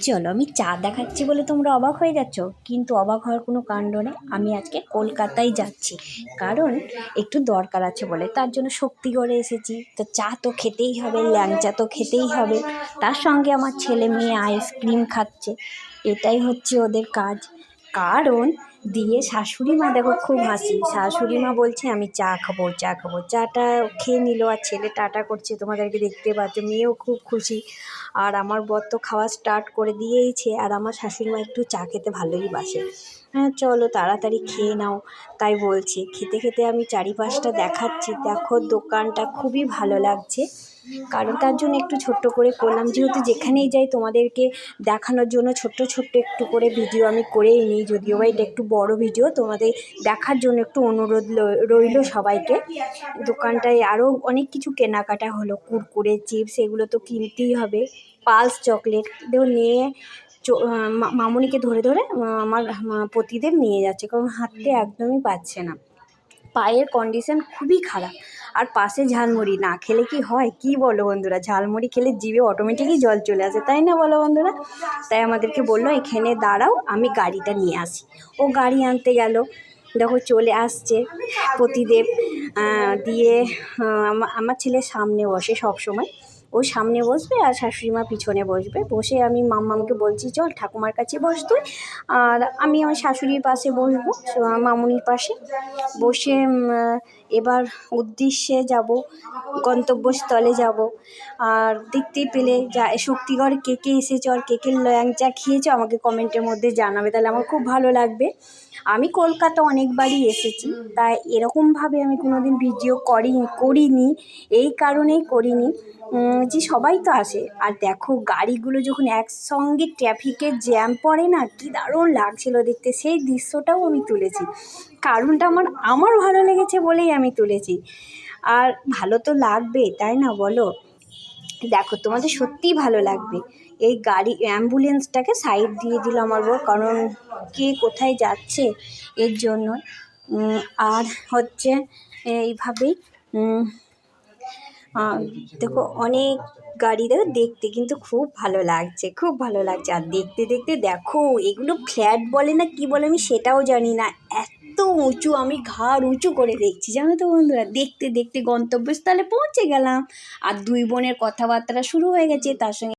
চলো আমি চা দেখাচ্ছি বলে তোমরা অবাক হয়ে যাচ্ছ, কিন্তু অবাক হওয়ার কোনো কাণ্ড নেই। আমি আজকে কলকাতায় যাচ্ছি, কারণ একটু দরকার আছে বলে, তার জন্য শক্তিগড়ে এসেছি। তো চা তো খেতেই হবে, ল্যাংচা তো খেতেই হবে। তার সঙ্গে আমার ছেলে মেয়ে আইসক্রিম খাচ্ছে, এটাই হচ্ছে ওদের কাজ। কারণ দিয়ে শাশুড়ি মা দেখো খুব হাসি, শাশুড়ি মা বলছে আমি চা খাবো চা খাবো, চাটা খেয়ে নিল আর ছেলে টাটা করছে, তোমাদেরকে দেখতে পাচ্ছ। মেয়েও খুব খুশি, আর আমার বর তো খাওয়া স্টার্ট করে দিয়েইছে। আর আমার শাশুড়ি মা একটু চা খেতে ভালোই বাসে। হ্যাঁ চলো তাড়াতাড়ি খেয়ে নাও, তাই বলছি। খেতে খেতে আমি চারিপাশটা দেখাচ্ছি, দেখো দোকানটা খুবই ভালো লাগছে। কারণ তার জন্য একটু ছোট্ট করে করলাম, যেহেতু যেখানেই যাই তোমাদেরকে দেখানোর জন্য ছোট্ট ছোট্ট একটু করে ভিডিও আমি করেই নিই, যদিও বা এটা একটু বড় ভিডিও। তোমাদের দেখার জন্য একটু অনুরোধ রইল সবাইকে। দোকানটায় আরও অনেক কিছু কেনাকাটা হলো, কুরকুরে চিপস এগুলো তো কিনতেই হবে, পালস চকলেট নিয়ে মামুনিকে ধরে ধরে আমার পতিদেব নিয়ে যাচ্ছে, কারণ হাঁটতে একদমই পারছে না, পায়ের কন্ডিশন খুবই খারাপ। আর পাশে ঝালমুড়ি না খেলে কি হয়, কি বলো বন্ধুরা? ঝালমুড়ি খেলে জিভে অটোমেটিকই জল চলে আসে, তাই না বলো বন্ধুরা? তাই আমাদেরকে বললো এখানে দাঁড়াও, আমি গাড়িটা নিয়ে আসি। ও গাড়ি আনতে গেল, দেখো চলে আসছে পতিদেব। দিয়ে আমার ছেলে সামনে বসে সব সময়, ও সামনে বসবে আর শাশুড়ি মা পিছনে বসবে। বসে আমি মাম্মামকে বলছি চল ঠাকুমার কাছে বস তুই, আর আমি আমার শাশুড়ির পাশে বসবো, মামুনির পাশে বসে। এবার উদ্দেশ্যে যাব, গন্তব্যস্থলে যাব। আর দেখতেই পেলে যা শক্তিগড় কে কে এসেছো আর কে কে ল্যাংচা খেয়েছো আমাকে কমেন্টের মধ্যে জানাবে, তাহলে আমার খুব ভালো লাগবে। আমি কলকাতা অনেকবারই এসেছি, তাই এরকমভাবে আমি কোনোদিন ভিডিও করিনি। এই কারণেই করিনি যে সবাই তো আসে। আর দেখো গাড়িগুলো যখন একসঙ্গে ট্রাফিকের জ্যাম পড়ে না, কি দারুণ লাগছিল দেখতে, সেই দৃশ্যটাও আমি তুলেছি। কারণটা আমার ভালো লেগেছে বলেই আমি তুলেছি। আর ভালো তো লাগবে, তাই না বলো? দেখো তোমাদের সত্যিই ভালো লাগবে। এই গাড়ি অ্যাম্বুলেন্সটাকে সাইড দিয়ে দিল আমার বর, কারণ কে কোথায় যাচ্ছে এর জন্য। আর হচ্ছে এইভাবেই দেখো অনেক গাড়ি, দেখতে কিন্তু খুব ভালো লাগছে, খুব ভালো লাগছে। আর দেখতে দেখতে দেখো এগুলো ফ্ল্যাট বলে না কি বলে আমি সেটাও জানি না, এত উঁচু, আমি ঘাড় উঁচু করে দেখছি জানো তো বন্ধুরা। দেখতে দেখতে গন্তব্যস্থলে পৌঁছে গেলাম, আর দুই বোনের কথাবার্তা শুরু হয়ে গেছে, তার সঙ্গে